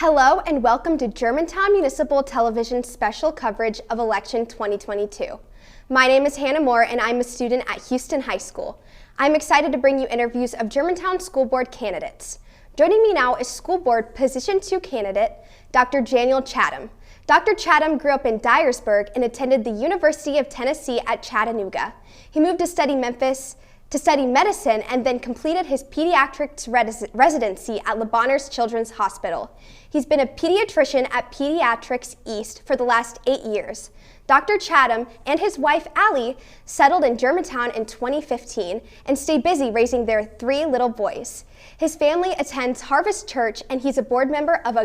Hello and welcome to Germantown Municipal Television special coverage of election 2022. My name is Hannah Moore and I'm a student at Houston High School. I'm excited to bring you interviews of Germantown School Board candidates. Joining me now is School Board Position 2 candidate, Dr. Daniel Chatham. Dr. Chatham grew up in Dyersburg and attended the University of Tennessee at Chattanooga. He moved to study medicine and then completed his pediatrics residency at Le Bonheur Children's Hospital. He's been a pediatrician at Pediatrics East for the last 8 years. Dr. Chatham and his wife Allie settled in Germantown in 2015 and stay busy raising their 3 little boys. His family attends Harvest Church and he's a board member of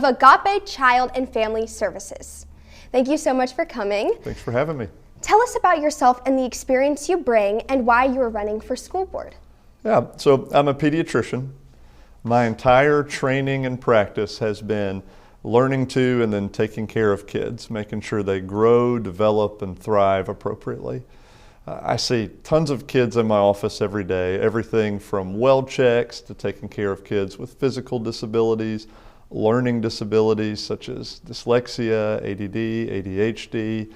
Agape Child and Family Services. Thank you so much for coming. Thanks for having me. Tell us about yourself and the experience you bring and why you are running for school board. Yeah, so I'm a pediatrician. My entire training and practice has been learning to and then taking care of kids, making sure they grow, develop, and thrive appropriately. I see tons of kids in my office every day, everything from well checks to taking care of kids with physical disabilities, learning disabilities such as dyslexia, ADD, ADHD,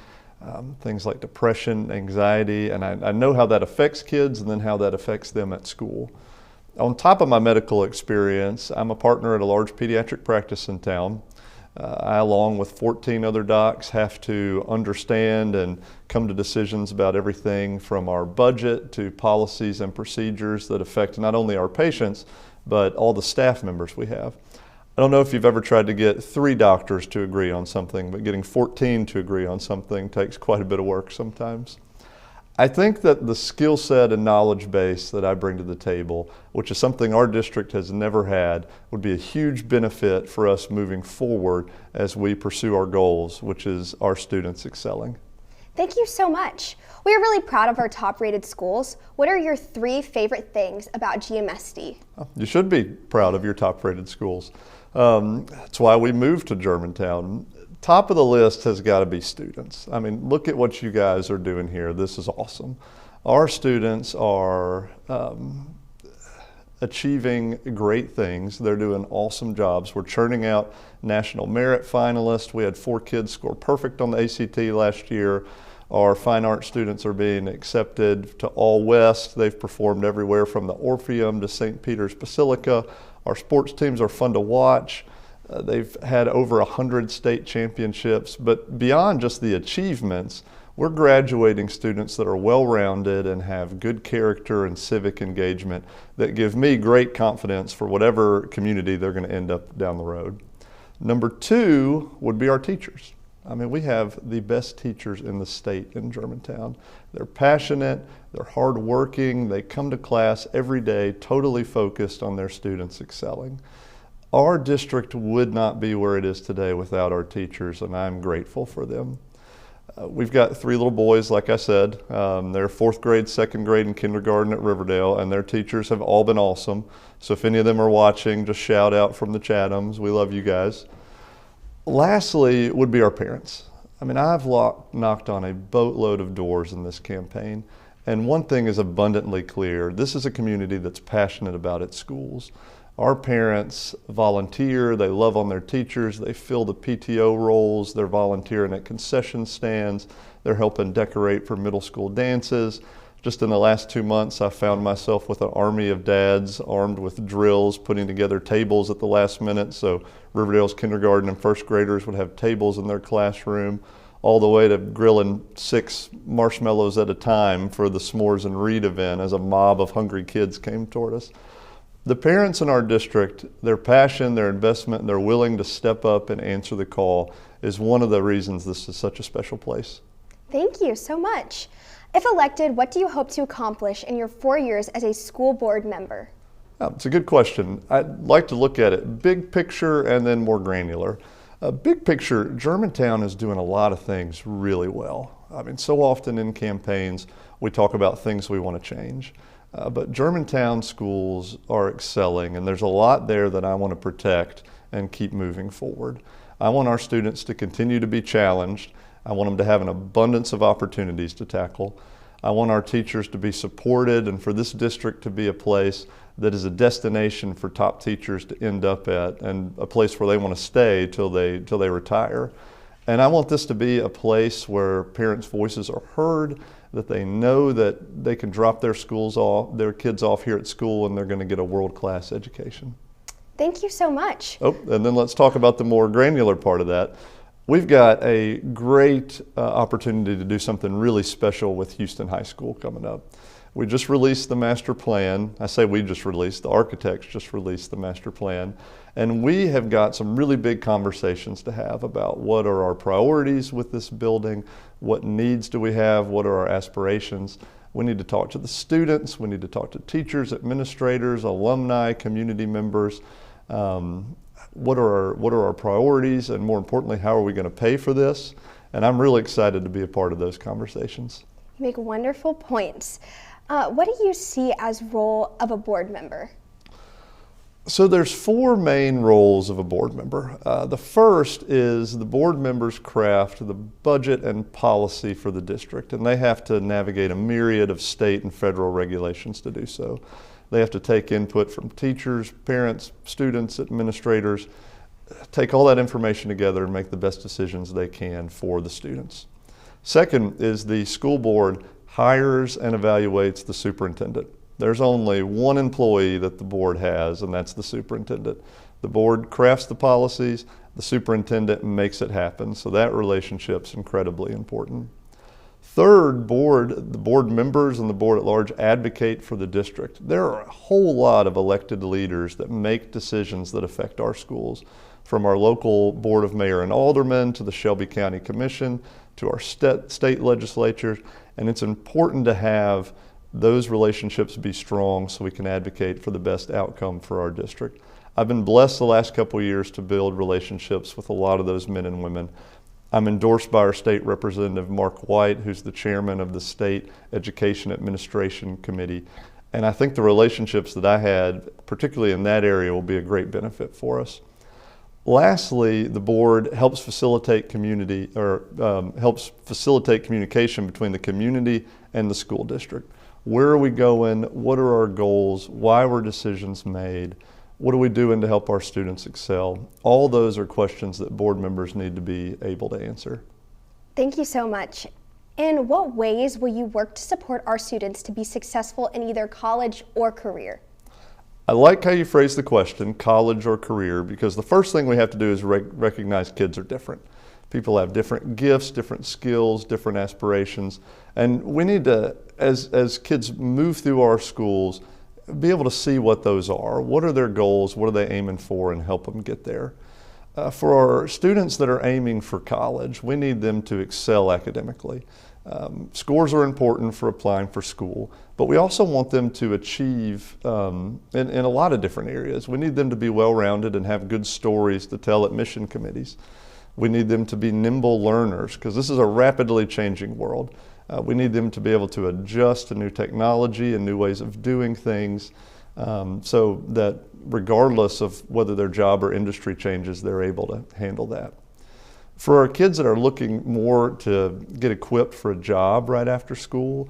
things like depression, anxiety, and I know how that affects kids and then how that affects them at school. On top of my medical experience, I'm a partner at a large pediatric practice in town. I, along with 14 other docs, have to understand and come to decisions about everything from our budget to policies and procedures that affect not only our patients, but all the staff members we have. I don't know if you've ever tried to get 3 doctors to agree on something, but getting 14 to agree on something takes quite a bit of work sometimes. I think that the skill set and knowledge base that I bring to the table, which is something our district has never had, would be a huge benefit for us moving forward as we pursue our goals, which is our students excelling. Thank you so much. We are really proud of our top-rated schools. What are your 3 favorite things about GMSD? You should be proud of your top-rated schools. That's why we moved to Germantown. Top of the list has got to be students. I mean, look at what you guys are doing here. This is awesome. Our students are achieving great things. They're doing awesome jobs. We're churning out national merit finalists. We had 4 kids score perfect on the ACT last year. Our fine art students are being accepted to All West. They've performed everywhere from the Orpheum to St. Peter's Basilica. Our sports teams are fun to watch. They've had over 100 state championships, but beyond just the achievements, we're graduating students that are well-rounded and have good character and civic engagement that give me great confidence for whatever community they're going to end up down the road. Number 2 would be our teachers. I mean, we have the best teachers in the state in Germantown. They're passionate, they're hardworking, they come to class every day totally focused on their students excelling. Our district would not be where it is today without our teachers, and I'm grateful for them. We've got 3 little boys, like I said. They're 4th grade, 2nd grade, and kindergarten at Riverdale, and their teachers have all been awesome. So if any of them are watching, just shout out from the Chathams. We love you guys. Lastly would be our parents. I mean, I've knocked on a boatload of doors in this campaign, and one thing is abundantly clear. This is a community that's passionate about its schools. Our parents volunteer, they love on their teachers, they fill the PTO roles, they're volunteering at concession stands, they're helping decorate for middle school dances. Just in the last 2 months, I found myself with an army of dads armed with drills, putting together tables at the last minute, so Riverdale's kindergarten and 1st graders would have tables in their classroom, all the way to grilling 6 marshmallows at a time for the S'mores and Read event as a mob of hungry kids came toward us. The parents in our district, their passion, their investment, and their willing to step up and answer the call is one of the reasons this is such a special place. Thank you so much. If elected, what do you hope to accomplish in your 4 years as a school board member? It's a good question. I'd like to look at it big picture and then more granular. Big picture, Germantown is doing a lot of things really well. I mean, so often in campaigns, we talk about things we want to change. But Germantown schools are excelling, and there's a lot there that I want to protect and keep moving forward. I want our students to continue to be challenged. I want them to have an abundance of opportunities to tackle. I want our teachers to be supported and for this district to be a place that is a destination for top teachers to end up at and a place where they want to stay till they retire. And I want this to be a place where parents' voices are heard, that they know that they can drop their kids off here at school and they're going to get a world-class education. Thank you so much. Oh, and then let's talk about the more granular part of that. We've got a great opportunity to do something really special with Houston High School coming up. We just released the master plan. I say we just released, the architects just released the master plan. And we have got some really big conversations to have about what are our priorities with this building, what needs do we have, what are our aspirations. We need to talk to the students, we need to talk to teachers, administrators, alumni, community members. What are our priorities, and more importantly, how are we going to pay for this? And I'm really excited to be a part of those conversations. You make wonderful points. What do you see as role of a board member? So there's 4 main roles of a board member. The first is the board members craft the budget and policy for the district, and they have to navigate a myriad of state and federal regulations to do so. They have to take input from teachers, parents, students, administrators, take all that information together and make the best decisions they can for the students. Second is the school board hires and evaluates the superintendent. There's only one employee that the board has, and that's the superintendent. The board crafts the policies, the superintendent makes it happen, so that relationship's incredibly important. Third, the board members and the board at large advocate for the district. There are a whole lot of elected leaders that make decisions that affect our schools, from our local board of mayor and aldermen to the Shelby County Commission to our state legislatures, and it's important to have those relationships be strong so we can advocate for the best outcome for our district. I've been blessed the last couple of years to build relationships with a lot of those men and women. I'm endorsed by our state representative, Mark White, who's the chairman of the State Education Administration Committee. And I think the relationships that I had, particularly in that area, will be a great benefit for us. Lastly, the board helps facilitate helps facilitate communication between the community and the school district. Where are we going? What are our goals? Why were decisions made? What are we doing to help our students excel? All those are questions that board members need to be able to answer. Thank you so much. In what ways will you work to support our students to be successful in either college or career? I like how you phrase the question, college or career, because the first thing we have to do is recognize kids are different. People have different gifts, different skills, different aspirations, and we need to, as kids move through our schools, be able to see what those are. What are their goals? What are they aiming for, and help them get there. For our students that are aiming for college, we need them to excel academically. Scores are important for applying for school, but we also want them to achieve in a lot of different areas. We need them to be well-rounded and have good stories to tell at mission committees. We need them to be nimble learners, because this is a rapidly changing world. We need them to be able to adjust to new technology and new ways of doing things, so that regardless of whether their job or industry changes, they're able to handle that. For our kids that are looking more to get equipped for a job right after school,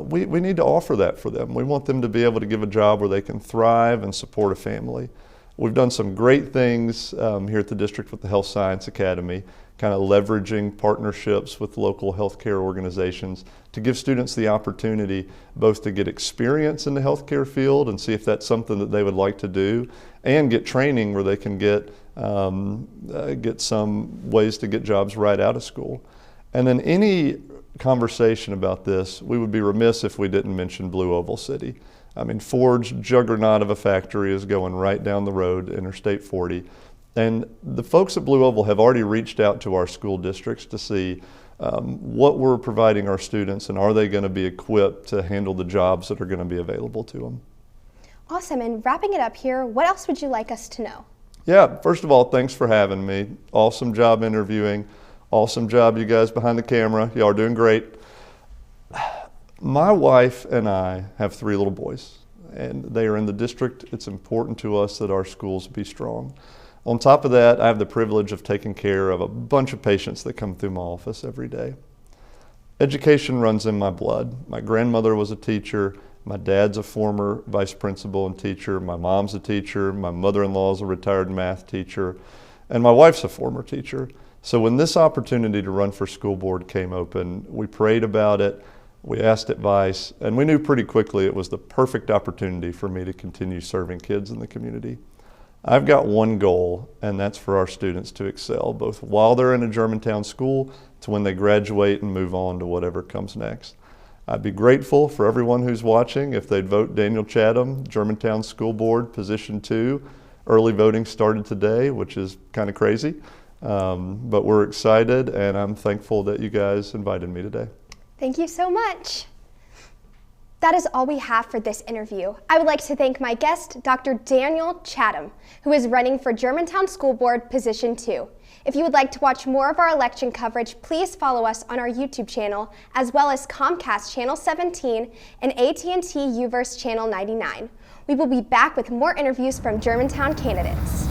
we need to offer that for them. We want them to be able to give a job where they can thrive and support a family. We've done some great things here at the district with the Health Science Academy, kind of leveraging partnerships with local healthcare organizations to give students the opportunity both to get experience in the healthcare field and see if that's something that they would like to do, and get training where they can get some ways to get jobs right out of school. And then any conversation about this, we would be remiss if we didn't mention Blue Oval City. I mean, Ford's juggernaut of a factory is going right down the road, Interstate 40. And the folks at Blue Oval have already reached out to our school districts to see what we're providing our students, and are they going to be equipped to handle the jobs that are going to be available to them. Awesome, and wrapping it up here, what else would you like us to know? Yeah, first of all, thanks for having me. Awesome job interviewing. Awesome job, you guys behind the camera. Y'all are doing great. My wife and I have 3 little boys, and they are in the district. It's important to us that our schools be strong. On top of that, I have the privilege of taking care of a bunch of patients that come through my office every day. Education runs in my blood. My grandmother was a teacher. My dad's a former vice principal and teacher. My mom's a teacher. My mother-in-law is a retired math teacher. And my wife's a former teacher. So when this opportunity to run for school board came open, we prayed about it, we asked advice, and we knew pretty quickly it was the perfect opportunity for me to continue serving kids in the community. I've got one goal, and that's for our students to excel, both while they're in a Germantown school to when they graduate and move on to whatever comes next. I'd be grateful for everyone who's watching if they'd vote Daniel Chatham, Germantown School Board, Position 2. Early voting started today, which is kind of crazy, but we're excited, and I'm thankful that you guys invited me today. Thank you so much. That is all we have for this interview. I would like to thank my guest, Dr. Daniel Chatham, who is running for Germantown School Board Position 2. If you would like to watch more of our election coverage, please follow us on our YouTube channel, as well as Comcast Channel 17 and AT&T UVerse Channel 99. We will be back with more interviews from Germantown candidates.